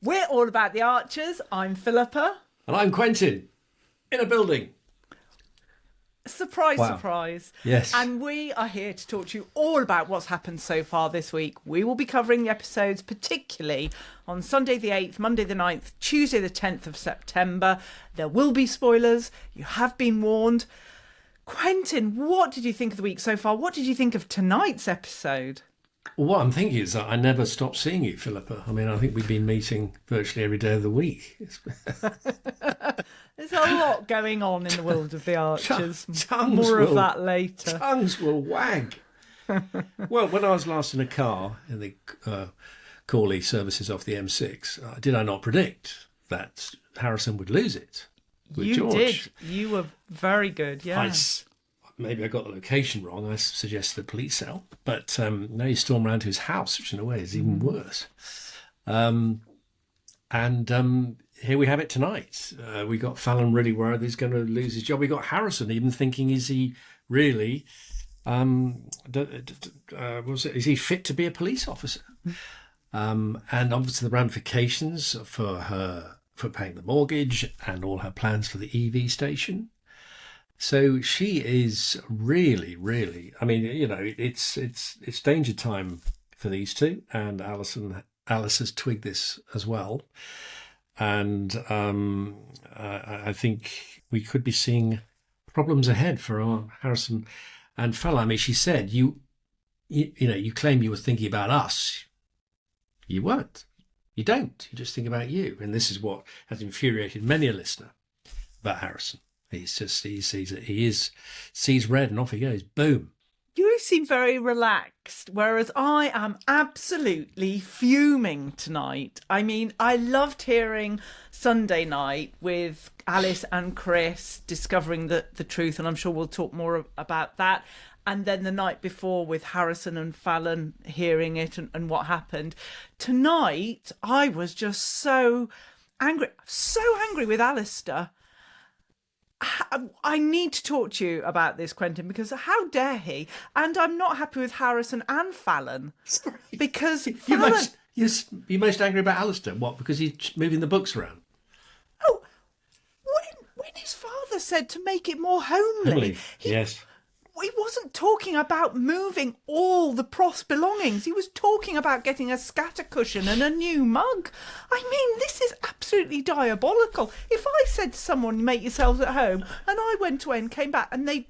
We're all about the Archers. I'm Philippa. And I'm Quentin, in a building. Surprise, Wow. surprise. Yes. And we are here to talk to you all about what's happened so far this week. We will be covering the episodes particularly on Sunday the 8th, Monday the 9th, Tuesday the 10th of September. There will be spoilers. You have been warned. Quentin, what did you think of the week so far? What did you think of tonight's episode? Well, what I'm thinking is that I never stopped seeing you, Philippa. I mean, I think we've been meeting virtually every day of the week. There's a lot going on in the world of the Archers. Tongues More will, of that later. Tongues will wag. Well, when I was last in a car in the Cawley services off the M6, did I not predict that Harrison would lose it with You George? did. You were very good, yeah. Maybe I got the location wrong. I suggested a police cell. But now you storm around to his house, which in a way is even worse. Here we have it tonight. We got Fallon really worried he's going to lose his job. We got Harrison even thinking, is he really, is he fit to be a police officer? And obviously the ramifications for paying the mortgage and all her plans for the EV station. So she is really, really, I mean, you know, it's danger time for these two. And Alice has twigged this as well. And I think we could be seeing problems ahead for our Harrison and Fallon. I mean, she said, you claim you were thinking about us. You weren't. You don't. You just think about you. And this is what has infuriated many a listener about Harrison. He sees red and off he goes. Boom. You seem very relaxed, whereas I am absolutely fuming tonight. I mean, I loved hearing Sunday night with Alice and Chris discovering the truth, and I'm sure we'll talk more about that. And then the night before with Harrison and Fallon hearing it and what happened. Tonight, I was just so angry with Alistair. I need to talk to you about this, Quentin, because how dare he? And I'm not happy with Harrison and Fallon. Sorry. Because You're most angry about Alistair. What? Because he's moving the books around? Oh, when his father said to make it more homely. Yes. He wasn't talking about moving all the Pross belongings. He was talking about getting a scatter cushion and a new mug. I mean, this is absolutely diabolical. If I said to someone, make yourselves at home, and I went away and came back and they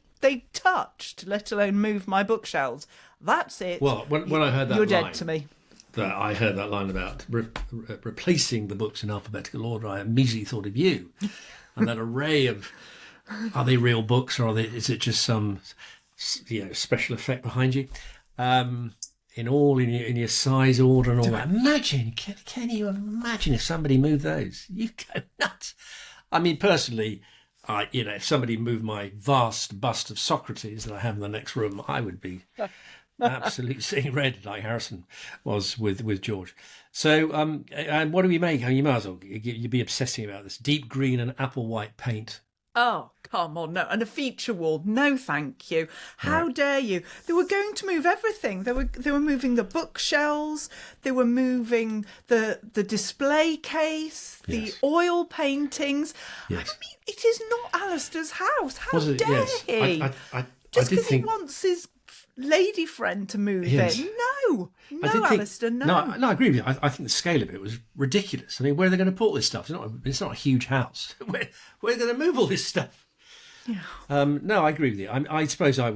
touched, let alone move my bookshelves, that's it. Well, when I heard that you're line, dead to me. I heard that line about replacing the books in alphabetical order, I immediately thought of you. And that array of, are they real books or is it just some special effect behind you? In your size order and all that. Imagine, can you imagine if somebody moved those? You go nuts. I mean, personally, if somebody moved my vast bust of Socrates that I have in the next room, I would be absolutely seeing red like Harrison was with George. So, and what do we make? I mean, you might as well you'd be obsessing about this deep green and apple white paint. Oh, come on, no. And a feature wall. No, thank you. How dare you? They were going to move everything. They were moving the bookshelves. They were moving the display case, the oil paintings. Yes. I mean, it is not Alistair's house. How dare Yes. he? Just because he wants his lady friend to move in. No, Alistair, no. No, I agree with you. I think the scale of it was ridiculous. I mean, where are they going to put all this stuff? It's not a huge house. Where are they going to move all this stuff? Yeah. No, I agree with you. I suppose I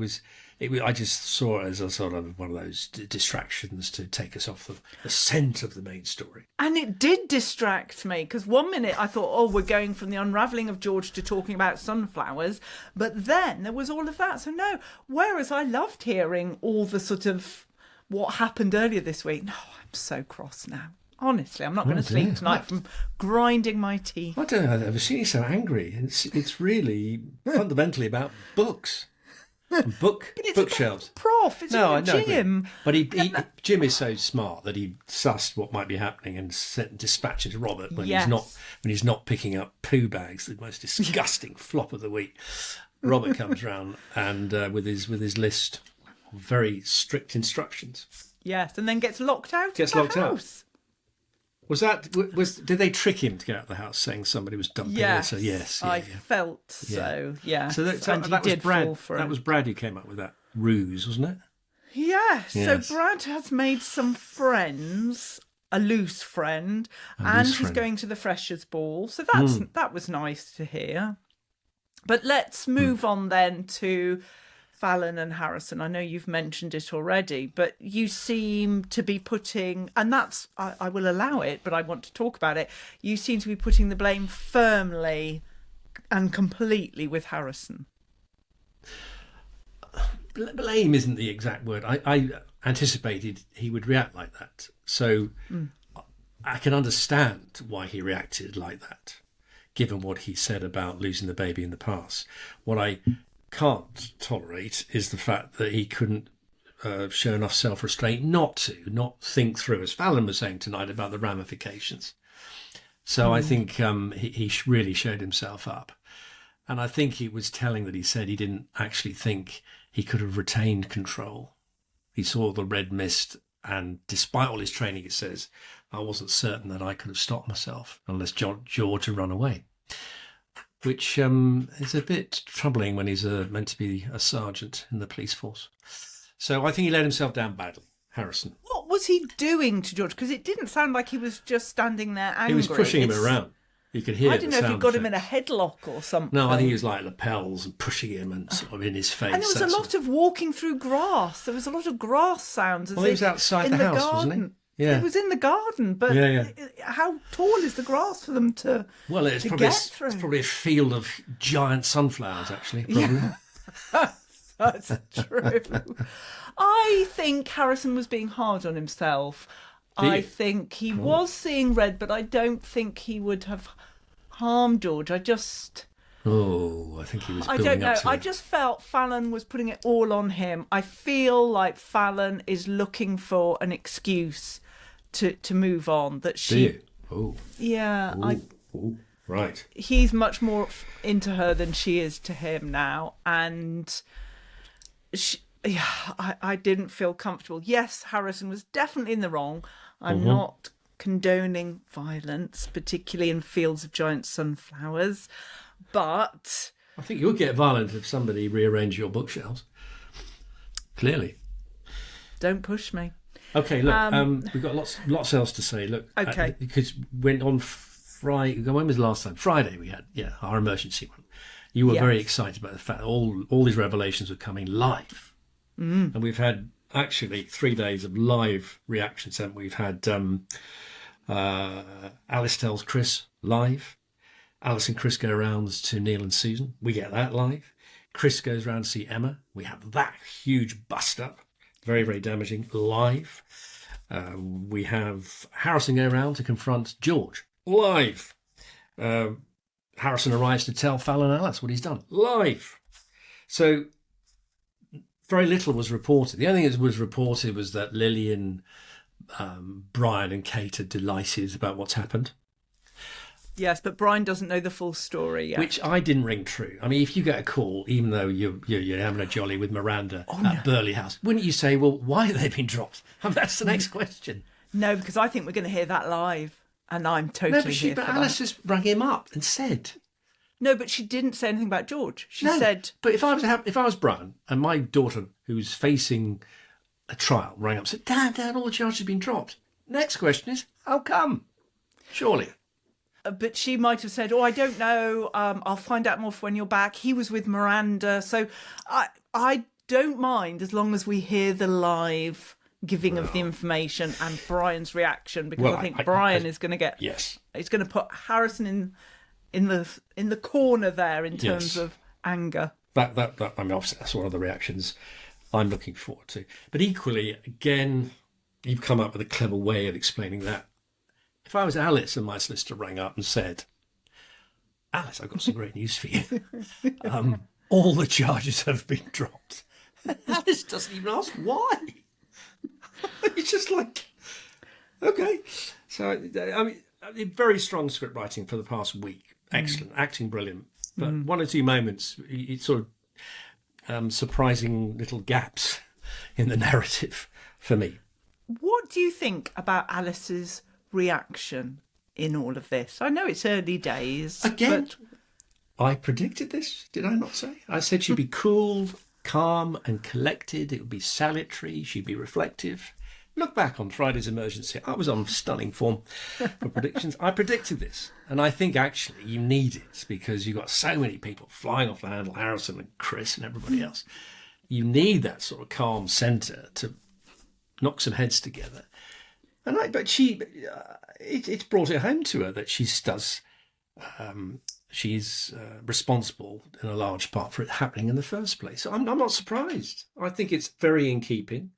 just saw it as a sort of one of those distractions to take us off the scent of the main story. And it did distract me, because 1 minute I thought, oh, we're going from the unravelling of George to talking about sunflowers, but then there was all of that. So no, whereas I loved hearing all the sort of what happened earlier this week. No, I'm so cross now. Honestly, I'm not going to sleep tonight from grinding my teeth. I don't know, I've ever seen you so angry. It's really fundamentally about books. Bookshelves. Prof, it's Jim. But Jim is so smart that he sussed what might be happening and dispatched it to Robert when he's not picking up poo bags, the most disgusting flop of the week. Robert comes round and with his list of very strict instructions. Yes, and then gets locked out. Gets locked out. Did they trick him to get out of the house saying somebody was dumping Yes, Alyssa? Yes, I felt so. Yeah, So and he did fall for that it. was Brad who came up with that ruse, wasn't it? Yes. Yes. So Brad has made some friends, a loose friend, and loose he's friend. going to the Freshers' Ball. So that was nice to hear. But let's move on then to Fallon and Harrison. I know you've mentioned it already, but you seem to be putting, and that's, I will allow it, but I want to talk about it. You seem to be putting the blame firmly and completely with Harrison. Blame isn't the exact word. I anticipated he would react like that. So I can understand why he reacted like that, given what he said about losing the baby in the past. What I can't tolerate is the fact that he couldn't show enough self-restraint not think through, as Fallon was saying tonight, about the ramifications. So I think he really showed himself up. And I think it was telling that he said he didn't actually think he could have retained control. He saw the red mist, and despite all his training, he says, I wasn't certain that I could have stopped myself unless George had run away. Which is a bit troubling when he's meant to be a sergeant in the police force. So I think he let himself down badly, Harrison. What was he doing to George? Because it didn't sound like he was just standing there angry. He was pushing him around. You could hear. I didn't know if he got him in a headlock or something. No, I think he was like lapels and pushing him and sort of in his face. And there was a lot of walking through grass. There was a lot of grass sounds. Well, he was outside the house, garden. wasn't he? Yeah. It was in the garden, but how tall is the grass for them to Well, it's probably a field of giant sunflowers, actually. Probably. Yeah. That's true. I think Harrison was being hard on himself. I think he was seeing red, but I don't think he would have harmed George. I think he was building up to it. I just felt Fallon was putting it all on him. I feel like Fallon is looking for an excuse to move on. That she. Do you? Oh. Yeah. Right. He's much more into her than she is to him now, and I didn't feel comfortable. Yes, Harrison was definitely in the wrong. I'm not condoning violence, particularly in fields of giant sunflowers, but I think you'll get violent if somebody rearranged your bookshelves. Clearly. Don't push me. Okay, look, we've got lots else to say. Look, okay, because went on Friday. When was the last time? Friday we had our emergency one. You were very excited about the fact that all these revelations were coming live, and we've had actually 3 days of live reactions. And we've had Alice tells Chris live. Alice and Chris go around to Neil and Susan. We get that live. Chris goes around to see Emma. We have that huge bust up. Very, very damaging live. We have Harrison go around to confront George live. Harrison arrives to tell Fallon and Alice what he's done live. So very little was reported. The only thing that was reported was that Lillian, Brian and Kate are delighted about what's happened. Yes, but Brian doesn't know the full story yet. Which I didn't ring true. I mean, if you get a call, even though you're having a jolly with Miranda at Burley House, wouldn't you say, well, why have they been dropped? I mean, that's the next question. No, because I think we're going to hear that live, and I'm totally here for that. But Alice just rang him up and said... No, but she didn't say anything about George. She said... But if I was Brian and my daughter, who's facing a trial, rang up and said, Dad, all the charges have been dropped. Next question is, how come? Surely. But she might have said, I don't know. I'll find out more for when you're back. He was with Miranda. So I don't mind as long as we hear the live giving of the information and Brian's reaction, because I think Brian is going to get... Yes. He's going to put Harrison in the corner there in terms of anger. That I mean, obviously that's one of the reactions I'm looking forward to. But equally, again, you've come up with a clever way of explaining that. If I was Alice and my solicitor rang up and said, Alice, I've got some great news for you. All the charges have been dropped. Alice doesn't even ask why. It's just like, okay. So, I mean, very strong script writing for the past week. Excellent. Acting brilliant. But one or two moments, it's sort of surprising little gaps in the narrative for me. What do you think about Alice's reaction in all of this? I know it's early days. Again, but... I predicted this, did I not say? I said she'd be cool, calm and collected. It would be salutary. She'd be reflective. Look back on Friday's Emergency. I was on stunning form for predictions. I predicted this. And I think actually you need it because you've got so many people flying off the handle, Harrison and Chris and everybody else. You need that sort of calm centre to knock some heads together. But it's brought it home to her that she's responsible in a large part for it happening in the first place. So I'm not surprised. I think it's very in keeping,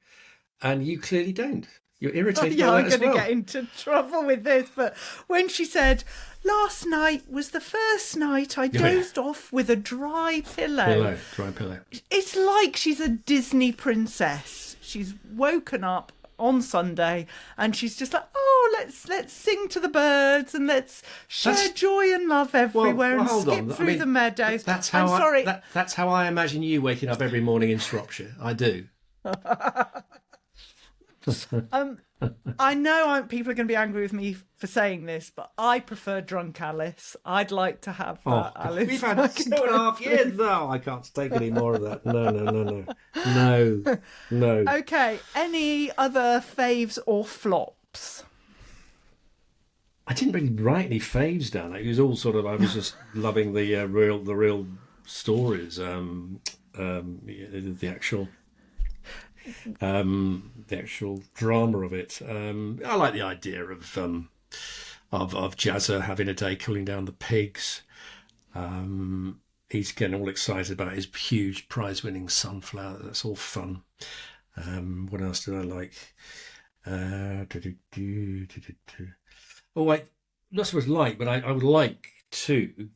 and you clearly don't. You're irritated by that as well. I'm going to get into trouble with this, but when she said, last night was the first night I dozed off with a dry pillow. Dry pillow. It's like she's a Disney princess. She's woken up on Sunday and she's just like, let's sing to the birds and let's share joy and love everywhere and skip through the meadows. That's how I imagine you waking up every morning in Shropshire. I do. I know people are going to be angry with me for saying this, but I prefer drunk Alice. I'd like to have that Alice. We've had 2.5 years. No, I can't take any more of that. No. Okay, any other faves or flops? I didn't really write any faves down. It was all sort of. I was just loving the real stories. The actual drama of it. I like the idea of Jazza having a day cooling down the pigs. He's getting all excited about his huge prize-winning sunflower. That's all fun. What else did I like? Not so much like, but I would like to.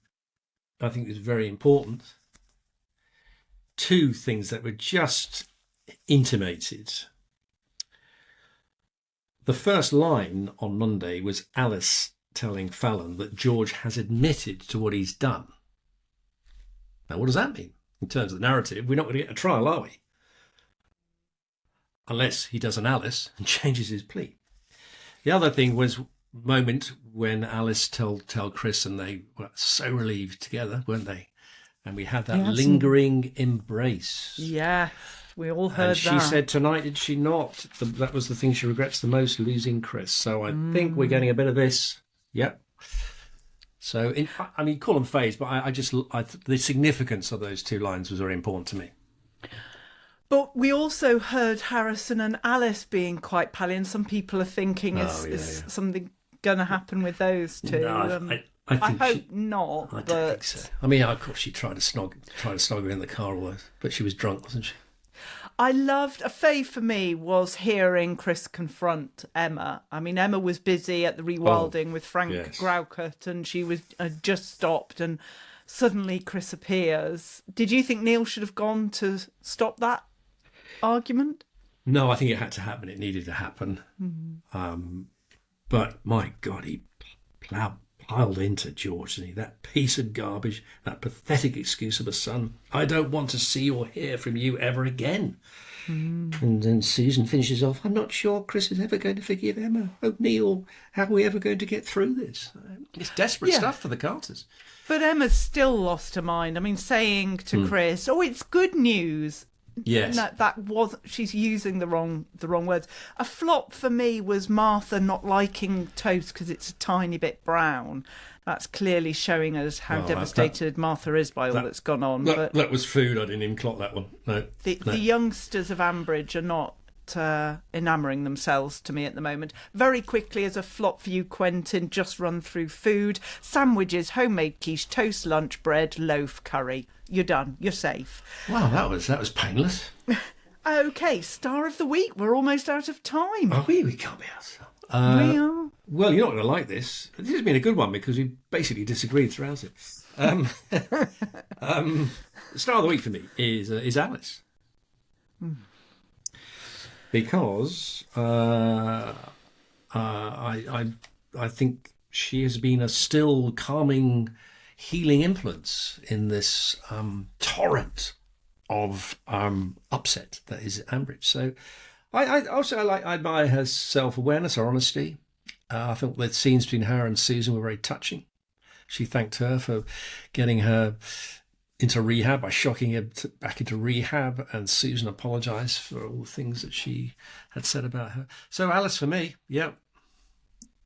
I think it's very important. 2 things that were just intimated. The first line on Monday was Alice telling Fallon that George has admitted to what he's done. Now, what does that mean in terms of the narrative? We're not going to get a trial, are we? Unless he does an Alice and changes his plea. The other thing was moment when Alice tell Chris, and they were so relieved together, weren't they? And we had that lingering embrace. Yeah. We all heard and she said tonight, did she not? That was the thing she regrets the most, losing Chris. So I think we're getting a bit of this. Yep. So, call them faves, but the significance of those 2 lines was very important to me. But we also heard Harrison and Alice being quite pally, and some people are thinking, is something going to happen with those 2? No, I hope not. I don't think so. I mean, of course, she tried to snog her in the car, but she was drunk, wasn't she? I loved, a fave for me was hearing Chris confront Emma. I mean, Emma was busy at the rewilding with Frank Graucut, and she was just stopped, and suddenly Chris appears. Did you think Neil should have gone to stop that argument? No, I think it had to happen. It needed to happen. Mm-hmm. But my God, he piled into George, didn't he? That piece of garbage, that pathetic excuse of a son. I don't want to see or hear from you ever again. And then Susan finishes off, I'm not sure Chris is ever going to forgive Emma. Oh, Neil, how are we ever going to get through this? It's desperate stuff for the Carters. But Emma's still lost her mind. I mean, saying to Chris, it's good news. Yes. No, she's using the wrong words. A flop for me was Martha not liking toast because it's a tiny bit brown. That's clearly showing us how devastated Martha is by all that's gone on. That was food. I didn't even clock that one. No. The youngsters of Ambridge are not enamouring themselves to me at the moment. Very quickly, as a flop for you, Quentin, just run through food. Sandwiches, homemade quiche, toast, lunch, bread, loaf, curry. You're done. You're safe. Wow, that was painless. Okay, star of the week. We're almost out of time. Are we? We can't be out. We are. Well, you're not going to like this. This has been a good one because we basically disagreed throughout it. Star of the week for me is Alice. Because I think she has been a still calming, healing influence in this torrent of upset that is Ambridge. So I admire her self-awareness, her honesty. I think the scenes between her and Susan were very touching. She thanked her for getting her into rehab by shocking her back into rehab, and Susan apologised for all the things that she had said about her. So Alice for me, yeah.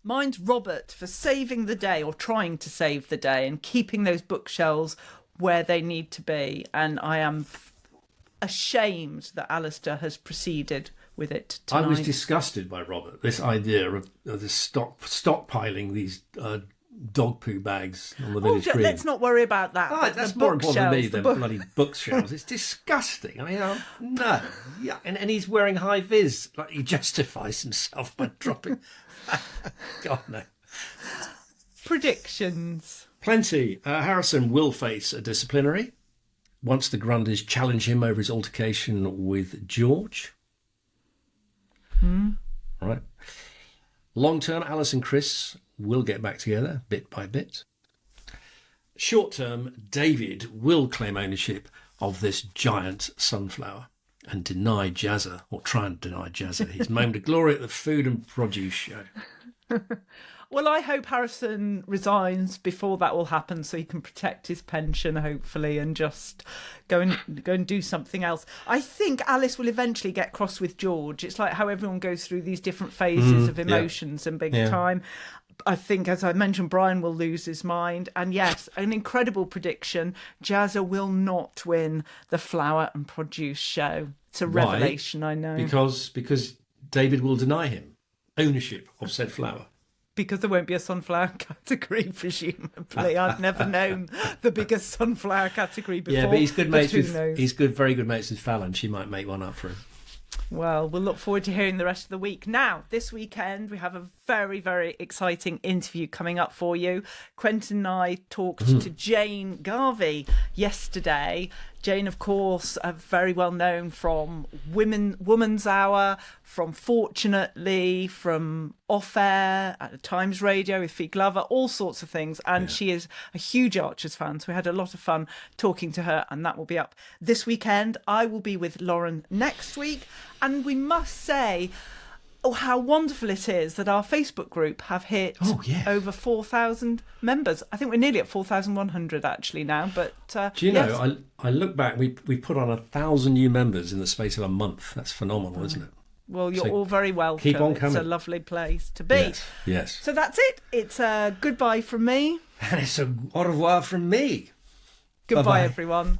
Mine's Robert for saving the day, or trying to save the day, and keeping those bookshelves where they need to be. And I am ashamed that Alistair has proceeded with it tonight. I was disgusted by Robert, this idea of this stockpiling these dog poo bags on the village green. Let's not worry about that. Oh, that's more important to me than bloody bookshelves. It's disgusting. I mean, no. Yeah, and he's wearing high vis. Like, he justifies himself by dropping. God, no. Predictions. Plenty. Harrison will face a disciplinary once the Grundys challenge him over his altercation with George. Right. Long term, Alice and Chris will get back together bit by bit. Short term, David will claim ownership of this giant sunflower and deny Jazza, or try and deny Jazza, his moment of glory at the food and produce show. Well, I hope Harrison resigns before that will happen, so he can protect his pension, hopefully, and just go and do something else. I think Alice will eventually get cross with George. It's like how everyone goes through these different phases of emotions and big time. I think, as I mentioned, Brian will lose his mind. And yes, an incredible prediction. Jazza will not win the flower and produce show. It's a revelation, I know. Because David will deny him ownership of said flower. Because there won't be a sunflower category, presumably. I've never known the biggest sunflower category before. Yeah, but he's good mates very good mates with Fallon. She might make one up for him. Well, we'll look forward to hearing the rest of the week. Now, this weekend, we have a very, very exciting interview coming up for you. Quentin and I talked to Jane Garvey yesterday. Jane, of course, very well known from Woman's Hour, from Fortunately, from Off Air, at the Times Radio with Fee Glover, all sorts of things. And she is a huge Archers fan, so we had a lot of fun talking to her, and that will be up this weekend. I will be with Lauren next week. And we must say, how wonderful it is that our Facebook group have hit over 4,000 members. I think we're nearly at 4,100 actually now. But do you know, I look back, we put on 1,000 new members in the space of a month. That's phenomenal, isn't it? Well, you're all very welcome. Keep on coming. It's a lovely place to be. Yes. So that's it. It's a goodbye from me. And it's a au revoir from me. Goodbye, Bye-bye. everyone.